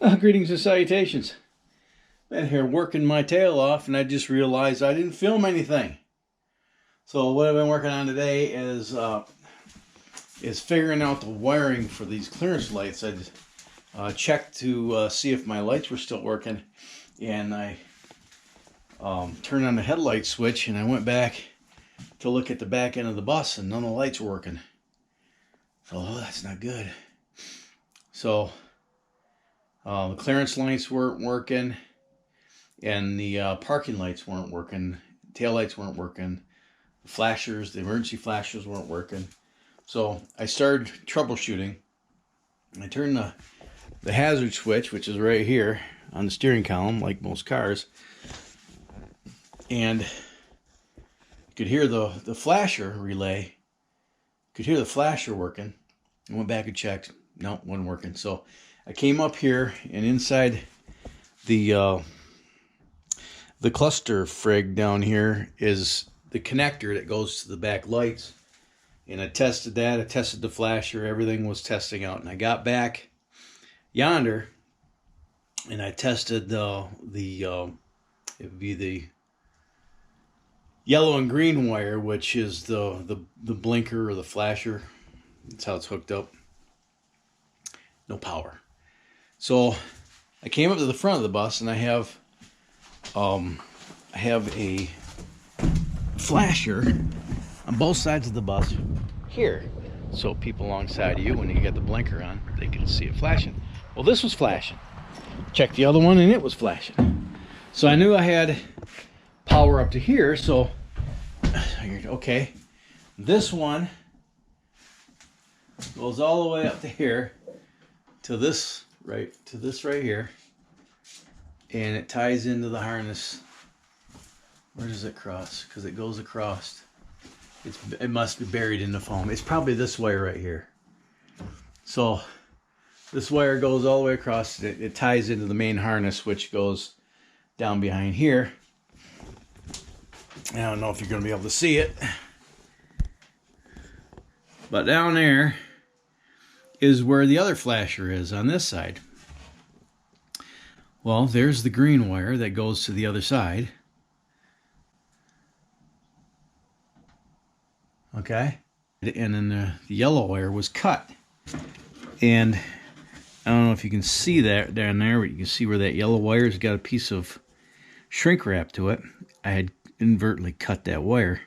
Greetings and salutations. Been here working my tail off, and I just realized I didn't film anything. So what I've been working on today is figuring out the wiring for these clearance lights. I checked to see if my lights were still working, and I turned on the headlight switch, and I went back to look at the back end of the bus, and none of the lights were working. So that's not good. So the clearance lights weren't working, and the parking lights weren't working. Tail lights weren't working. The flashers, the emergency flashers weren't working. So I started troubleshooting. I turned the hazard switch, which is right here on the steering column, like most cars, and you could hear the flasher relay. Could hear the flasher working. I went back and checked. No, it wasn't working. So I came up here, and inside the cluster frig down here is the connector that goes to the back lights. And I tested that. I tested the flasher. Everything was testing out. And I got back yonder, and I tested it would be the yellow and green wire, which is the blinker or the flasher. That's how it's hooked up. No power. So I came up to the front of the bus, and I have a flasher on both sides of the bus here. So people alongside of you, when you get the blinker on, they can see it flashing. Well, this was flashing. Checked the other one, and it was flashing. So I knew I had power up to here, so I figured, okay, this one goes all the way up to here, to this right here, and it ties into the harness. Where does it cross? Because it goes across. It must be buried in the foam. It's probably this wire right here. So this wire goes all the way across. It ties into the main harness, which goes down behind here. I don't know if you're going to be able to see it, but down there is where the other flasher is on this side. Well, there's the green wire that goes to the other side. Okay. And then the yellow wire was cut. And I don't know if you can see that down there, but you can see where that yellow wire's got a piece of shrink wrap to it. I had inadvertently cut that wire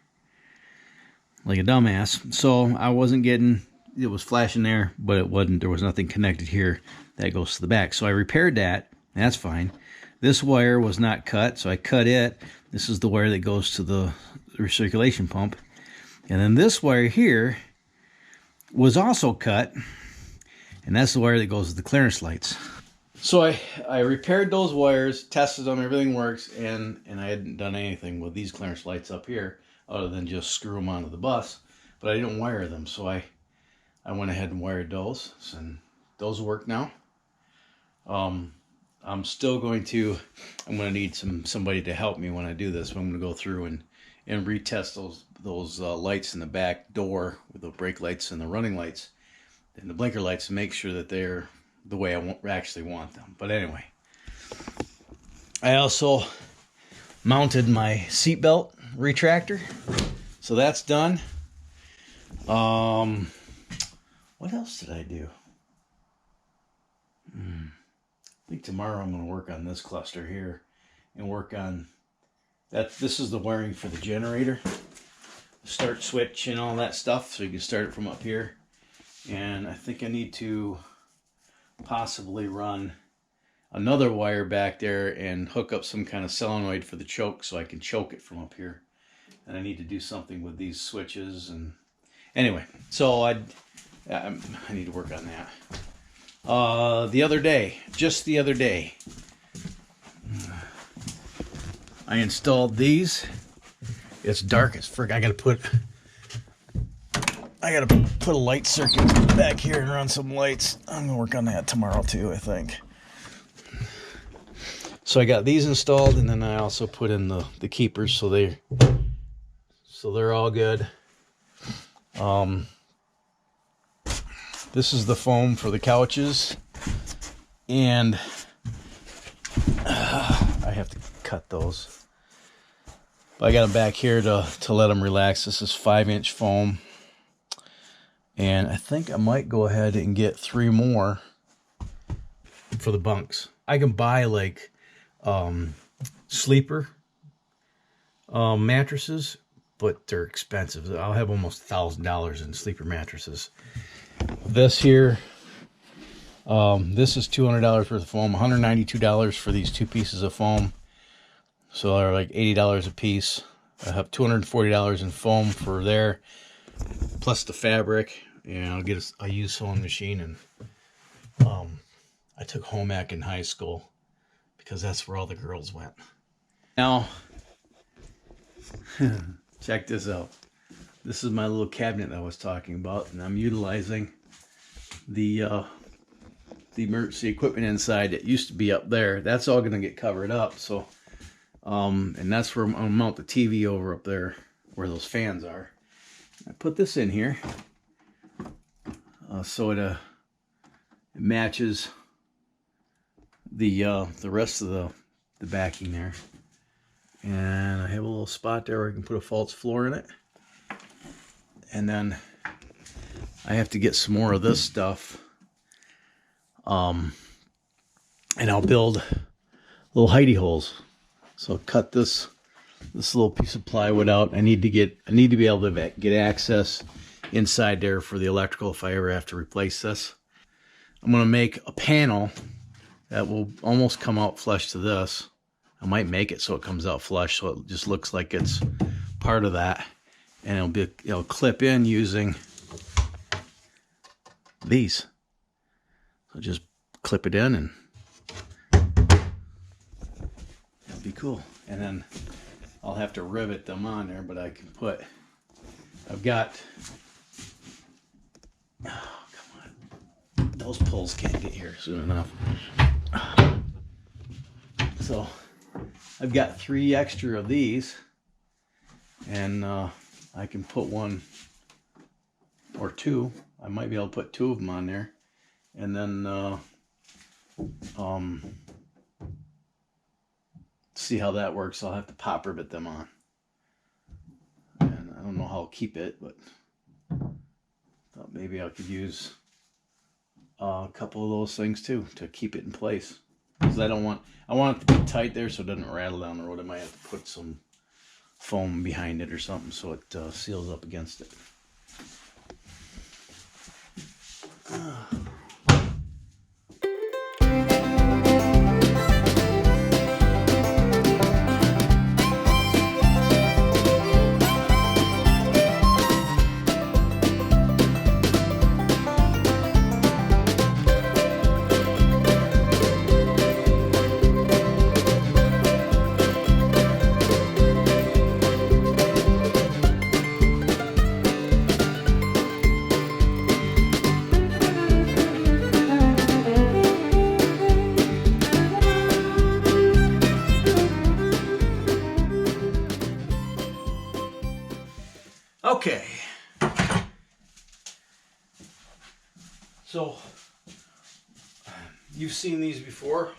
like a dumbass. So I wasn't getting, it was flashing there, but it wasn't, there was nothing connected here that goes to the back. So I repaired that. That's fine. This wire was not cut, so I cut it. This is the wire that goes to the recirculation pump. And then this wire here was also cut, and that's the wire that goes to the clearance lights. So I repaired those wires, tested them, everything works, and I hadn't done anything with these clearance lights up here other than just screw them onto the bus. But I didn't wire them, so I went ahead and wired those, and those work now. I'm still going to need somebody to help me when I do this. I'm going to go through and retest those lights in the back door with the brake lights and the running lights and the blinker lights to make sure that they're the way I actually want them. But anyway, I also mounted my seatbelt retractor, so that's done. What else did I do? I think tomorrow I'm going to work on this cluster here and work on that. This is the wiring for the generator, start switch and all that stuff, so you can start it from up here. And I think I need to possibly run another wire back there and hook up some kind of solenoid for the choke so I can choke it from up here. And I need to do something with these switches. And anyway, so I need to work on that. Just the other day, I installed these. It's dark as frick. I gotta put a light circuit back here and run some lights. I'm gonna work on that tomorrow too, I think. So I got these installed, and then I also put in the keepers, so they're all good. This is the foam for the couches, and cut those. But I got them back here to let them relax. This is 5-inch foam. And I think I might go ahead and get 3 more for the bunks. I can buy like sleeper mattresses, but they're expensive. I'll have almost $1,000 in sleeper mattresses. This here, this is $200 worth of foam, $192 for these 2 pieces of foam. So they're like $80 a piece. I have $240 in foam for there, plus the fabric. And I use sewing machine, and I took home ec in high school because that's where all the girls went. Now, check this out. This is my little cabinet I was talking about, and I'm utilizing the emergency equipment inside that used to be up there. That's all going to get covered up. So, and that's where I'm going to mount the TV over up there where those fans are. I put this in here so it matches the rest of the backing there. And I have a little spot there where I can put a false floor in it. And then I have to get some more of this stuff. And I'll build little hidey holes. So cut this little piece of plywood out. I need to be able to get access inside there for the electrical if I ever have to replace this. I'm going to make a panel that will almost come out flush to this. I might make it so it comes out flush, so it just looks like it's part of that, and it'll clip in using these. So just clip it in, and it'll be cool. And then I'll have to rivet them on there, but I've got. Oh, come on! Those poles can't get here soon enough. So I've got 3 extra of these, and I can put 1 or 2. I might be able to put 2 of them on there, and then see how that works. I'll have to pop rivet them on, and I don't know how I'll keep it, but thought maybe I could use a couple of those things too to keep it in place. Because I want it to be tight there so it doesn't rattle down the road. I might have to put some foam behind it or something so it seals up against it. Okay, so you've seen these before,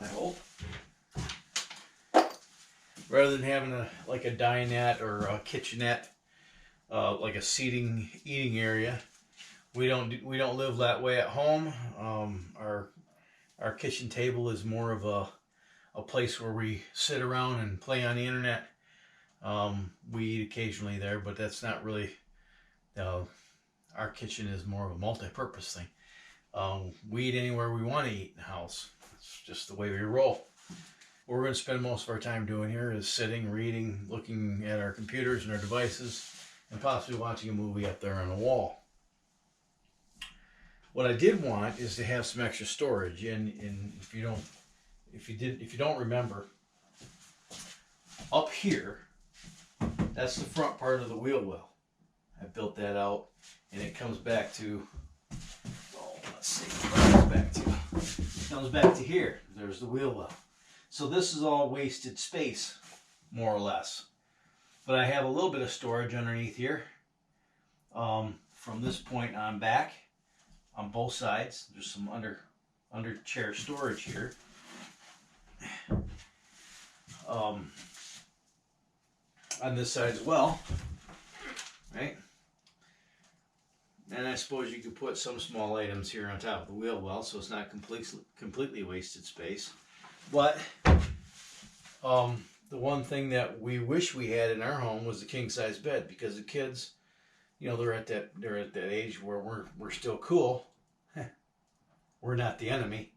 I hope. Rather than having a dinette or a kitchenette, like a eating area, we don't live that way at home. Our kitchen table is more of a place where we sit around and play on the internet. We eat occasionally there, but that's not really, our kitchen is more of a multi-purpose thing. We eat anywhere we want to eat in the house. It's just the way we roll. What we're going to spend most of our time doing here is sitting, reading, looking at our computers and our devices, and possibly watching a movie up there on the wall. What I did want is to have some extra storage, and if you don't remember, up here, that's the front part of the wheel well. I built that out, and it comes back to, let's see, it comes back to here. There's the wheel well. So this is all wasted space, more or less. But I have a little bit of storage underneath here. From this point on back, on both sides, there's some under chair storage here. on this side as well, right? And I suppose you could put some small items here on top of the wheel well, so it's not completely wasted space. But the one thing that we wish we had in our home was a king size bed, because the kids, you know, they're at that age where we're still cool. We're not the enemy,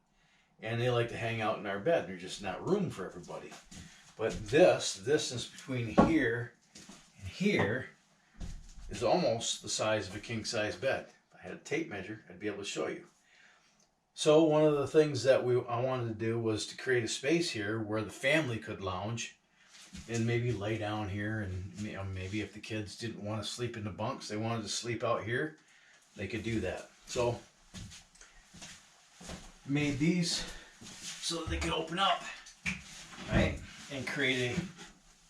and they like to hang out in our bed. There's just not room for everybody. But this distance between here and here is almost the size of a king size bed. If I had a tape measure, I'd be able to show you. So one of the things that I wanted to do was to create a space here where the family could lounge and maybe lay down here, and you know, maybe if the kids didn't want to sleep in the bunks, they wanted to sleep out here, they could do that. So made these so that they could open up, right, and create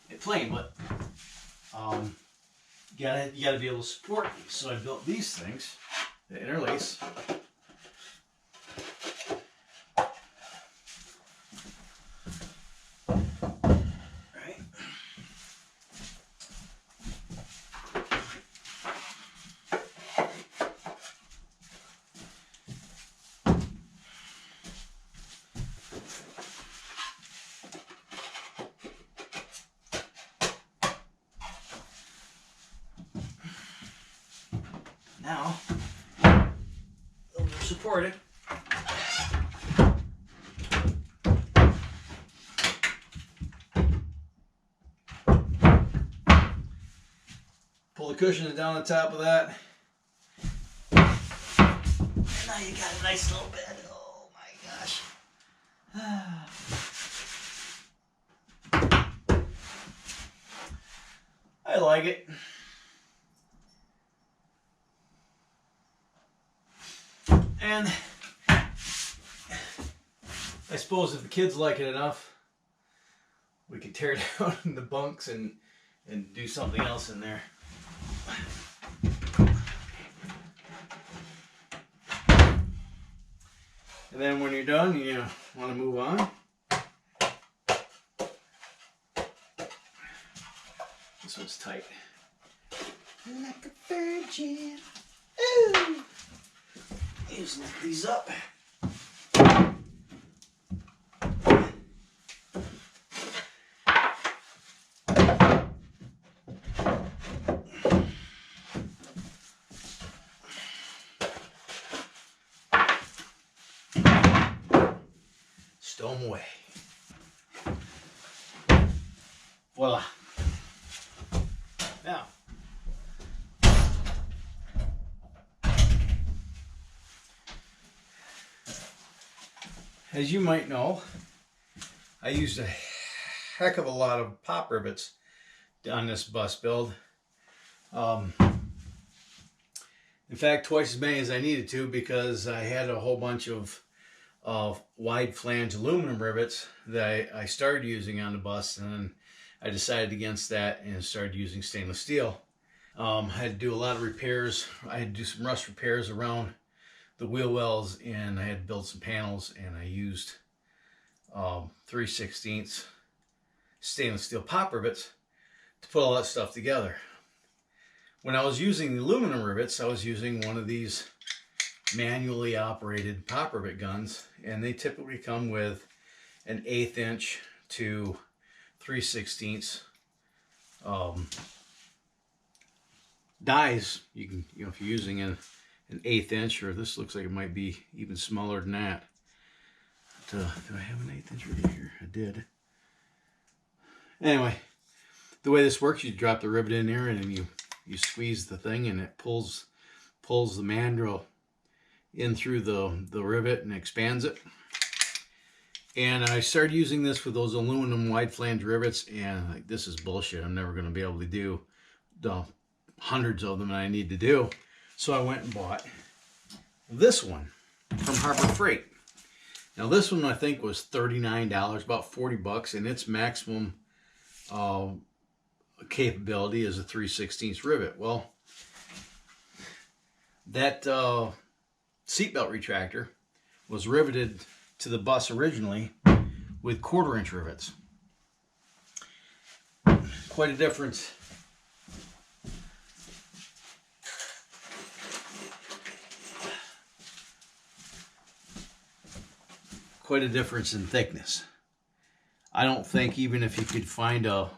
a plane. But you gotta be able to support these. So I built these things that interlace. Right. Now, those are supported. Pull the cushions down the top of that. And now you got a nice little bed. Oh my gosh. I like it. And I suppose if the kids like it enough, we could tear down the bunks and do something else in there. And then when you're done, you want to move on. This one's tight. Like a virgin. Ooh. Just lift these up. Stow them away. Voila. Now, as you might know, I used a heck of a lot of pop rivets on this bus build. In fact, twice as many as I needed to, because I had a whole bunch of wide flange aluminum rivets that I started using on the bus, and then I decided against that and started using stainless steel. I had to do a lot of repairs. I had to do some rust repairs around the wheel wells, and I had to build some panels, and I used 3/16 stainless steel pop rivets to put all that stuff together. When I was using the aluminum rivets, I was using one of these manually operated pop rivet guns, and they typically come with an 1/8 inch to 3/16 dies. You can, you know, if you're using an 1/8 inch, or this looks like it might be even smaller than that. Do I have an 1/8 inch right here? I did. Anyway, the way this works, you drop the rivet in there, and then you squeeze the thing, and it pulls the mandrel in through the rivet and expands it. And I started using this with those aluminum wide flange rivets, and like, this is bullshit. I'm never going to be able to do the hundreds of them that I need to do. So I went and bought this one from Harbor Freight. Now this one I think was $39, about 40 bucks, and its maximum capability is a 3/16 rivet. Well, that seatbelt retractor was riveted to the bus originally with 1/4 inch rivets. quite a difference. Quite a difference in thickness. I don't think even if you could find a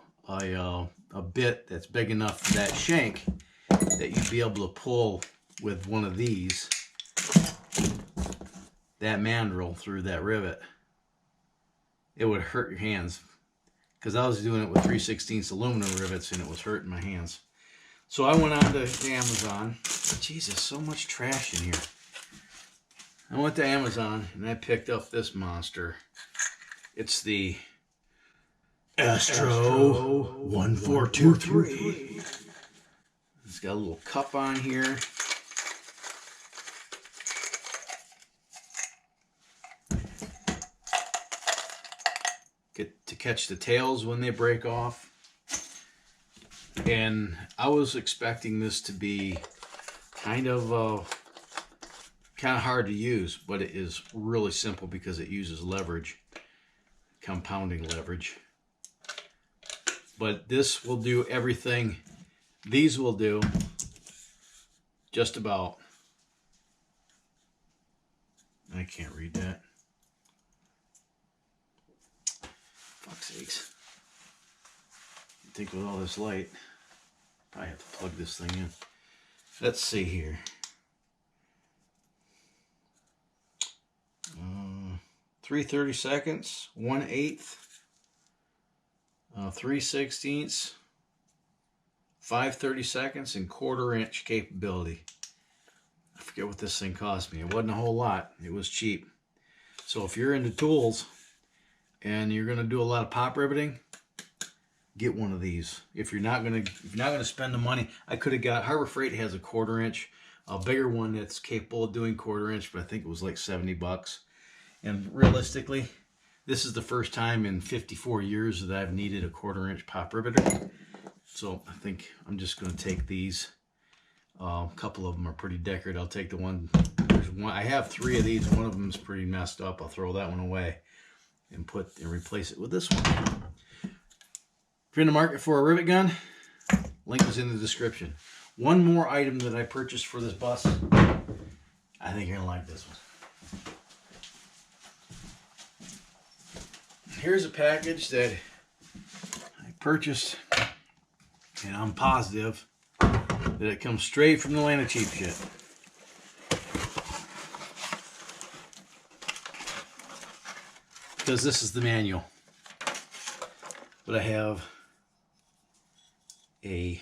bit that's big enough for that shank that you'd be able to pull with one of these, that mandrel through that rivet. It would hurt your hands, because I was doing it with 3/16 aluminum rivets and it was hurting my hands. So I went on to Amazon. Jesus, so much trash in here. I went to Amazon and I picked up this monster. It's the Astro 1423. It's got a little cup on here. Get to catch the tails when they break off. And I was expecting this to be kind of hard to use, but it is really simple because it uses leverage, compounding leverage. But this will do everything these will do, just about. I can't read that. Fuck's sakes. I think with all this light, I have to plug this thing in. Let's see here. 3/30 seconds, 1/8, 3/16, 5/30 seconds, and 1/4 inch capability. I forget what this thing cost me. It wasn't a whole lot. It was cheap. So if you're into tools and you're going to do a lot of pop riveting, get one of these. If you're not going to spend the money, I could have got, Harbor Freight has a 1/4 inch, a bigger one that's capable of doing 1/4 inch, but I think it was like $70. And realistically, this is the first time in 54 years that I've needed a 1/4 inch pop riveter. So I think I'm just going to take these. A couple of them are pretty decorated. I'll take the one. There's one. I have 3 of these. One of them is pretty messed up. I'll throw that one away and replace it with this one. If you're in the market for a rivet gun, link is in the description. One more item that I purchased for this bus. I think you're gonna like this one. Here's a package that I purchased, and I'm positive that it comes straight from the land of cheap shit. Because this is the manual. But I have a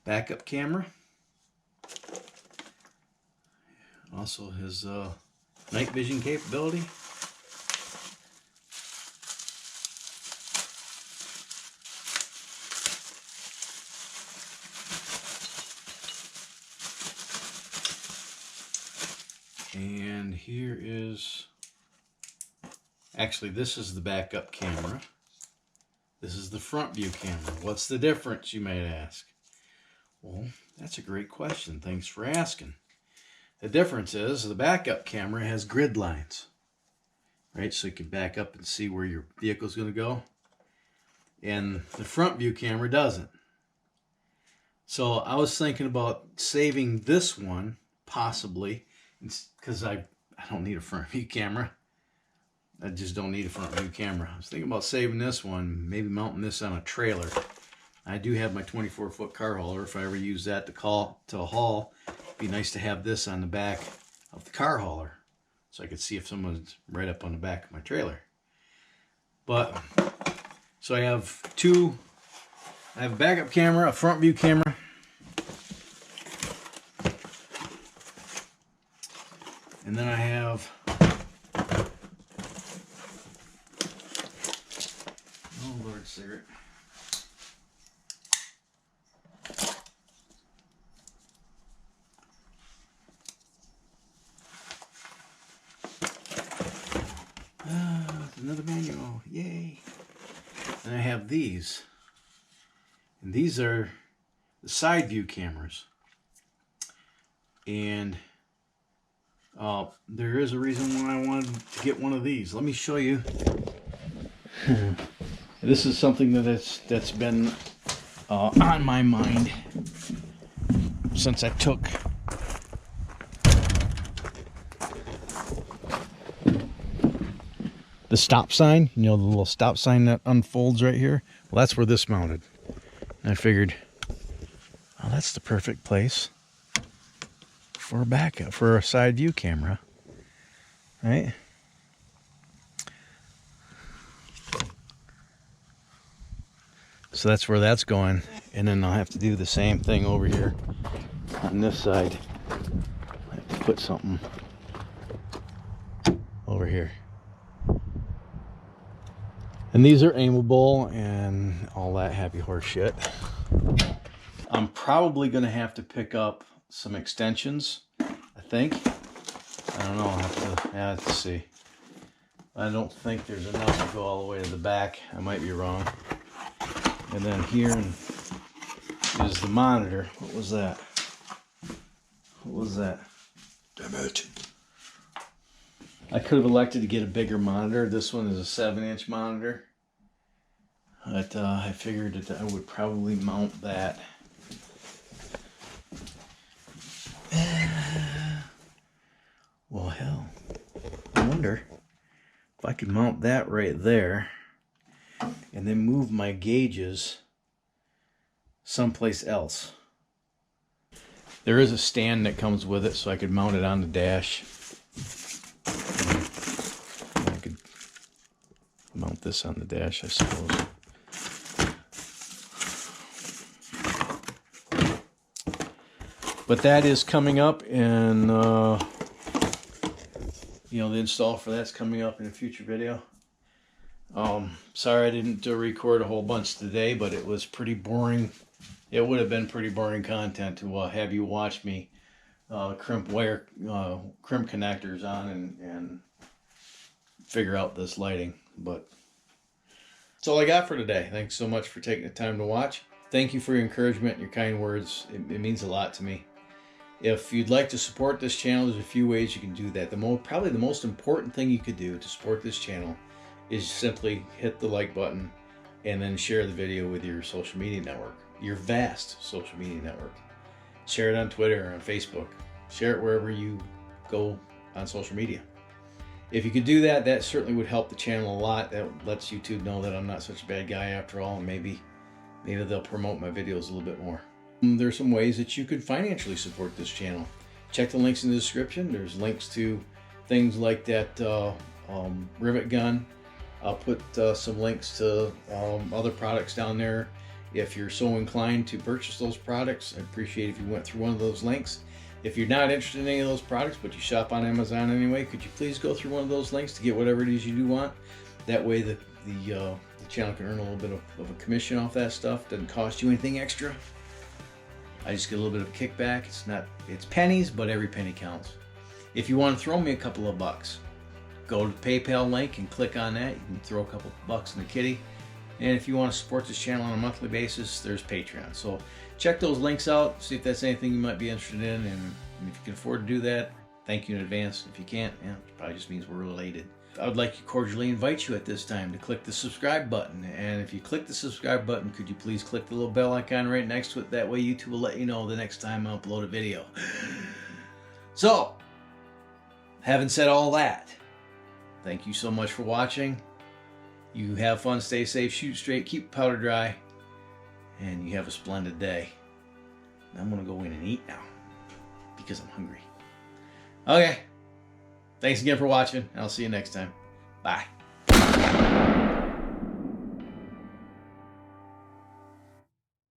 backup camera. Also his night vision capability. And here is, actually this is the backup camera. This is the front view camera. What's the difference, you might ask? Well, that's a great question. Thanks for asking. The difference is the backup camera has grid lines, right? So you can back up and see where your vehicle's going to go. And the front view camera doesn't. So I was thinking about saving this one, possibly, because I don't need a front view camera. I just don't need a front view camera. I was thinking about saving this one, maybe mounting this on a trailer. I do have my 24-foot car hauler. If I ever use that to haul, it'd be nice to have this on the back of the car hauler, so I could see if someone's right up on the back of my trailer. But, so I have a backup camera, a front view camera, and then I have, oh Lord, cigarette. Another manual, yay. And I have these. And these are the side view cameras. And there is a reason why I wanted to get one of these. Let me show you This is something that's been on my mind since I took the stop sign, you know, the little stop sign that unfolds right here. Well, that's where this mounted. And I figured, oh, that's the perfect place for a backup, for a side view camera, right? So that's where that's going. And then I'll have to do the same thing over here on this side. I have to put something over here. And these are aimable and all that happy horse shit. I'm probably going to have to pick up some extensions, I think. I don't know, I'll have to see. I don't think there's enough to go all the way to the back. I might be wrong. And then here is the monitor. What was that? What was that? Damn it. I could have elected to get a bigger monitor. This one is a 7-inch monitor. But I figured that I would probably mount that. Well, hell. I wonder if I could mount that right there and then move my gauges someplace else. There is a stand that comes with it, so I could mount it on the dash. I could mount this on the dash, I suppose. But that is coming up, and you know, the install for that's coming up in a future video. Sorry I didn't record a whole bunch today, but it was pretty boring. It would have been pretty boring content to have you watch me crimp connectors on and figure out this lighting. But that's all I got for today. Thanks so much for taking the time to watch. Thank you for your encouragement and your kind words. It means a lot to me. If you'd like to support this channel, there's a few ways you can do that. Probably the most important thing you could do to support this channel is simply hit the like button and then share the video with your social media network, your vast social media network. Share it on Twitter or on Facebook. Share it wherever you go on social media. If you could do that, that certainly would help the channel a lot. That lets YouTube know that I'm not such a bad guy after all, and maybe they'll promote my videos a little bit more. There's some ways that you could financially support this channel. Check the links in the description. There's links to things like that rivet gun. I'll put some links to other products down there. If you're so inclined to purchase those products, I'd appreciate if you went through one of those links. If you're not interested in any of those products, but you shop on Amazon anyway, could you please go through one of those links to get whatever it is you do want? That way the channel can earn a little bit of a commission off that stuff. Doesn't cost you anything extra. I just get a little bit of a kickback. It's pennies, but every penny counts. If you want to throw me a couple of bucks, go to the PayPal link and click on that. You can throw a couple of bucks in the kitty. And if you want to support this channel on a monthly basis, there's Patreon. So check those links out, see if that's anything you might be interested in. And if you can afford to do that, thank you in advance. If you can't, yeah, it probably just means we're related. I would like to cordially invite you at this time to click the subscribe button. And if you click the subscribe button, could you please click the little bell icon right next to it? That way YouTube will let you know the next time I upload a video. So, having said all that, thank you so much for watching. You have fun, stay safe, shoot straight, keep powder dry, and you have a splendid day. I'm going to go in and eat now because I'm hungry. Okay. Thanks again for watching, and I'll see you next time. Bye.